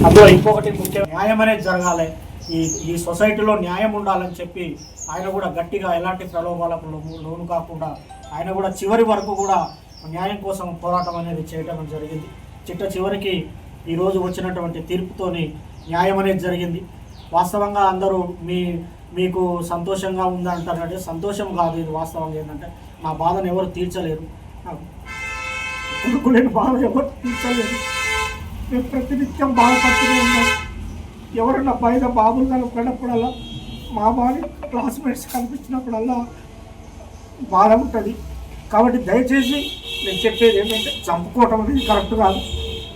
అందులో ఇంకొకటి ముఖ్యం, న్యాయం అనేది జరగాలి, ఈ ఈ సొసైటీలో న్యాయం ఉండాలని చెప్పి ఆయన కూడా గట్టిగా ఎలాంటి ప్రలోభాలకు లోను కాకుండా ఆయన కూడా చివరి వరకు కూడా న్యాయం కోసం పోరాటం అనేది చేయడం జరిగింది. చివరికి ఈరోజు వచ్చినటువంటి తీర్పుతోని న్యాయం అనేది జరిగింది. వాస్తవంగా అందరూ మీకు సంతోషంగా ఉందంటారంటే సంతోషం కాదు, ఇది వాస్తవంగా ఏంటంటే నా బాధను ఎవరు తీర్చలేరు, కొడుకులేని బాధ ఎవరు తీర్చలేరు. మేము ప్రతినిత్యం బాధపడుతూనే ఉన్నాం. ఎవరన్నా బయట బాబులు కనపడినప్పుడల్లా, మా బాని క్లాస్మేట్స్ కనిపించినప్పుడల్లా బాధ ఉంటుంది. కాబట్టి దయచేసి నేను చెప్పేది ఏంటంటే చంపుకోవటం అనేది కరెక్ట్ కాదు.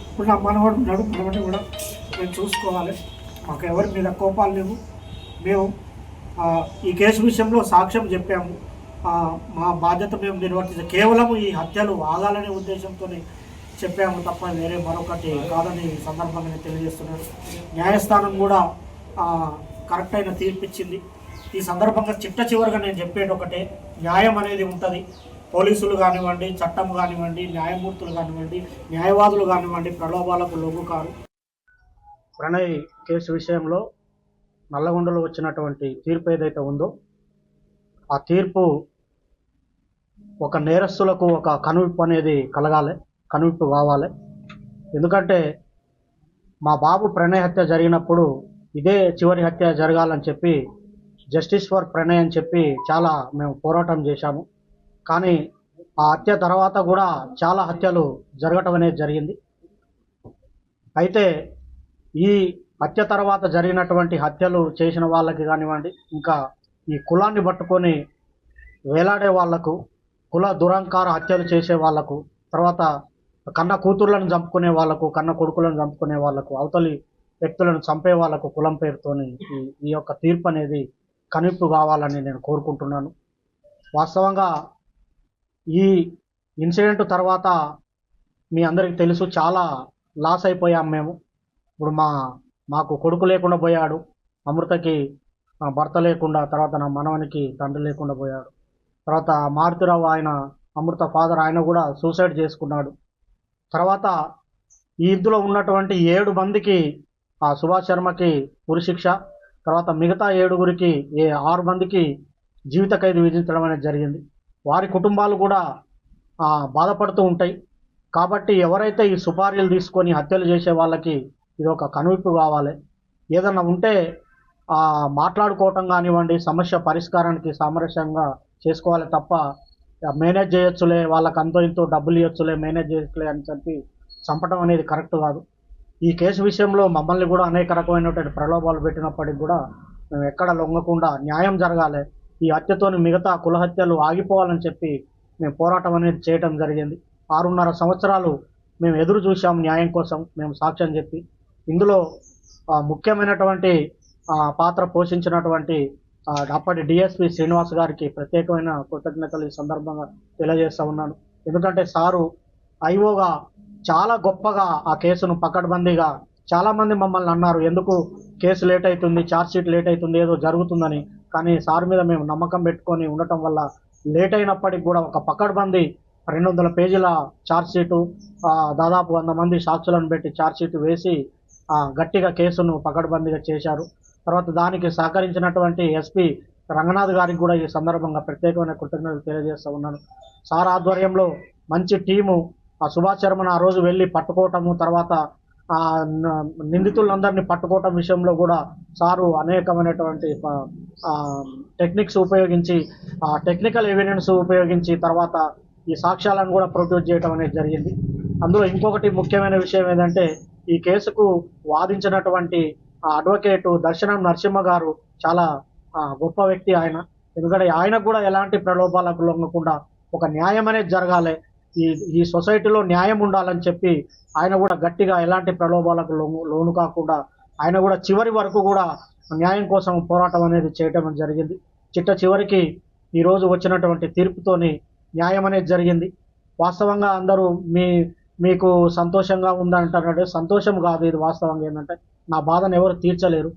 ఇప్పుడు నా మనవాడు ఉన్నాడు, మనవాడిని కూడా మేము చూసుకోవాలి. మాకు ఎవరి మీద కోపాలు లేవు. మేము ఈ కేసు విషయంలో సాక్ష్యం చెప్పాము. మా బాధ్యత మేము నిర్వర్తించాం. కేవలం ఈ హత్యలు ఆగాలనే ఉద్దేశంతో చెప్పాము తప్ప వేరే మరొకటి కాదని సందర్భంగా తెలియజేస్తున్నారు. న్యాయస్థానం కూడా కరెక్ట్ అయిన తీర్పిచ్చింది. ఈ సందర్భంగా చివరిగా నేను చెప్పేది ఒకటే, న్యాయం అనేది ఉంటుంది. పోలీసులు కానివ్వండి, చట్టం కానివ్వండి, న్యాయమూర్తులు కానివ్వండి, న్యాయవాదులు కానివ్వండి ప్రలోభాలకు లొంగు కారు. ప్రణయ్ కేసు విషయంలో నల్లగొండలో వచ్చినటువంటి తీర్పు ఏదైతే ఉందో ఆ తీర్పు ఒక నేరస్తులకు ఒక కనువిప్పు అనేది కలగాలి, కనువిప్పు కావాలి. ఎందుకంటే మా బాబు ప్రణయ్ హత్య జరిగినప్పుడు ఇదే చివరి హత్య జరగాలని చెప్పి జస్టిస్ ఫర్ ప్రణయ్ అని చెప్పి చాలా మేము పోరాటం చేశాము. కానీ ఆ హత్య తర్వాత కూడా చాలా హత్యలు జరగటం అనేది జరిగింది. అయితే ఈ హత్య తర్వాత జరిగినటువంటి హత్యలు చేసిన వాళ్ళకి కానివ్వండి, ఇంకా ఈ కులాన్ని పట్టుకొని వేలాడే వాళ్లకు, కుల దురహంకార హత్యలు చేసే వాళ్లకు, తర్వాత కన్న కూతుర్లను చంపుకునే వాళ్లకు, కన్న కొడుకులను చంపుకునే వాళ్లకు, అవతలి వ్యక్తులను చంపే వాళ్లకు కులం పేరుతోని ఈ యొక్క తీర్పు అనేది కనువిప్పు కావాలని నేను కోరుకుంటున్నాను. వాస్తవంగా ఈ ఇన్సిడెంట్ తర్వాత మీ అందరికీ తెలుసు చాలా లాస్ అయిపోయాం మేము. ఇప్పుడు మాకు కొడుకు లేకుండా పోయాడు, అమృతకి భర్త లేకుండా, తర్వాత నా మనవనికి తండ్రి లేకుండా పోయాడు. తర్వాత మారుతిరావు ఆయన అమృత ఫాదర్ ఆయన కూడా సూసైడ్ చేసుకున్నాడు. తర్వాత ఈ ఇందులో ఉన్నటువంటి 7 మందికి సుభాష్ శర్మకి ఉరిశిక్ష, తర్వాత మిగతా 7గురికి 6 మందికి జీవిత ఖైదు విధించడం అనేది జరిగింది. వారి కుటుంబాలు కూడా బాధపడుతూ ఉంటాయి. కాబట్టి ఎవరైతే ఈ సుపారీలు తీసుకొని హత్యలు చేసే వాళ్ళకి ఇది ఒక కనువిప్పు కావాలి. ఏదన్నా ఉంటే మాట్లాడుకోవటం కానివ్వండి, సమస్య పరిష్కారానికి సామరస్యంగా చేసుకోవాలి తప్ప మేనేజ్ చేయొచ్చులే, వాళ్ళకి అంతో ఇంతో డబ్బులు ఇవ్వచ్చులే, మేనేజ్ చేయొచ్చులే అని చెప్పి చంపడం అనేది కరెక్ట్ కాదు. ఈ కేసు విషయంలో మమ్మల్ని కూడా అనేక రకమైనటువంటి ప్రలోభాలు పెట్టినప్పటికి కూడా మేము ఎక్కడ లొంగకుండా న్యాయం జరగాలి, ఈ హత్యతోని మిగతా కుల హత్యలు ఆగిపోవాలని చెప్పి మేము పోరాటం అనేది చేయటం జరిగింది. 6.5 సంవత్సరాలు మేము ఎదురు చూసాం న్యాయం కోసం, మేము సాక్ష్యం చెప్పి. ఇందులో ముఖ్యమైనటువంటి పాత్ర పోషించినటువంటి అప్పటి డిఎస్పి శ్రీనివాస్ గారికి ప్రత్యేకమైన కృతజ్ఞతలు ఈ సందర్భంగా తెలియజేస్తూ ఉన్నాను. ఎందుకంటే సారు ఐఓగా చాలా గొప్పగా ఆ కేసును పకడ్బందీగా, చాలామంది మమ్మల్ని అన్నారు ఎందుకు కేసు లేట్ అవుతుంది, ఛార్జ్షీట్ లేట్ అవుతుంది, ఏదో జరుగుతుందని. కానీ సార్ మీద మేము నమ్మకం పెట్టుకొని ఉండటం వల్ల లేట్ అయినప్పటికి కూడా ఒక పకడ్బందీ 200 పేజీల ఛార్జ్షీటు, దాదాపు 100 మంది సాక్షులను పెట్టి ఛార్జ్షీట్ వేసి గట్టిగా కేసును పకడ్బందీగా చేశారు. తర్వాత దానికి సహకరించినటువంటి ఎస్పీ రంగనాథ్ గారికి కూడా ఈ సందర్భంగా ప్రత్యేకమైన కృతజ్ఞతలు తెలియజేస్తూ ఉన్నాను. సార్ ఆధ్వర్యంలో మంచి టీము సుభాష్ శర్మను ఆ రోజు వెళ్ళి పట్టుకోవటము, తర్వాత నిందితులందరినీ పట్టుకోవటం విషయంలో కూడా సారు అనేకమైనటువంటి టెక్నిక్స్ ఉపయోగించి, టెక్నికల్ ఎవిడెన్స్ ఉపయోగించి తర్వాత ఈ సాక్ష్యాలను కూడా ప్రొడ్యూస్ చేయడం అనేది జరిగింది. అందులో ఇంకొకటి ముఖ్యమైన విషయం ఏంటంటే ఈ కేసుకు వాదించినటువంటి అడ్వకేటు దర్శనం నరసింహ గారు చాలా గొప్ప వ్యక్తి ఆయన. ఎందుకంటే ఆయనకు కూడా ఎలాంటి ప్రలోభాలకు లొంగకుండా ఒక న్యాయం అనేది జరగాలి, ఈ సొసైటీలో న్యాయం ఉండాలని చెప్పి ఆయన కూడా గట్టిగా ఎలాంటి ప్రలోభాలకు లోను కాకుండా ఆయన కూడా చివరి వరకు కూడా న్యాయం కోసం పోరాటం అనేది చేయటం జరిగింది. చివరికి ఈరోజు వచ్చినటువంటి తీర్పుతోని న్యాయం అనేది జరిగింది. వాస్తవంగా అందరూ మీకు సంతోషంగా ఉందంటారంటే సంతోషం కాదు, ఇది వాస్తవంగా ఏంటంటే నా బాధను ఎవరు తీర్చలేరు,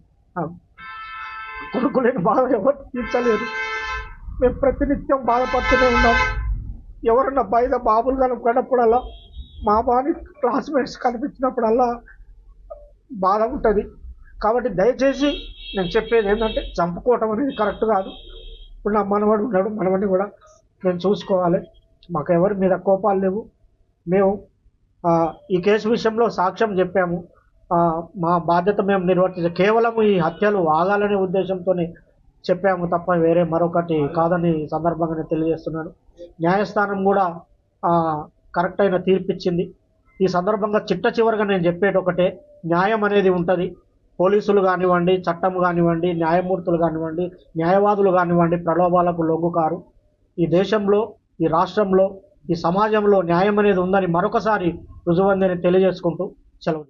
కొడుకులేని బాధ ఎవరు తీర్చలేరు. మేము ప్రతినిత్యం బాధపడుతూనే ఉన్నాం. ఎవరన్నా బయట బాబులు కనపడినప్పుడల్లా, మా బాని క్లాస్మేట్స్ కనిపించినప్పుడల్లా బాధ ఉంటుంది. కాబట్టి దయచేసి నేను చెప్పేది ఏంటంటే చంపుకోవటం అనేది కరెక్ట్ కాదు. ఇప్పుడు నా మనవడు ఉన్నాడు, మనవడిని కూడా నేను చూసుకోవాలి. మాకు ఎవరి మీద కోపాలు లేవు. మేము ఈ కేసు విషయంలో సాక్ష్యం చెప్పాము. మా బాధ్యత మేము నిర్వర్తించాం. కేవలం ఈ హత్యలు ఆగాలనే ఉద్దేశంతోనే చెప్పాము తప్ప వేరే మరొకటి కాదని సందర్భంగా నేను తెలియజేస్తున్నాను. న్యాయస్థానం కూడా కరెక్ట్ అయిన తీర్పిచ్చింది. ఈ సందర్భంగా చివరిగా నేను చెప్పేది ఒకటే, న్యాయం అనేది ఉంటుంది. పోలీసులు కానివ్వండి, చట్టం కానివ్వండి, న్యాయమూర్తులు కానివ్వండి, న్యాయవాదులు కానివ్వండి ప్రలోభాలకు లొంగుకారు. ఈ దేశంలో, ఈ రాష్ట్రంలో, ఈ సమాజంలో న్యాయం అనేది ఉందని మరొకసారి రుజువందని తెలియజేసుకుంటూ సెలవు.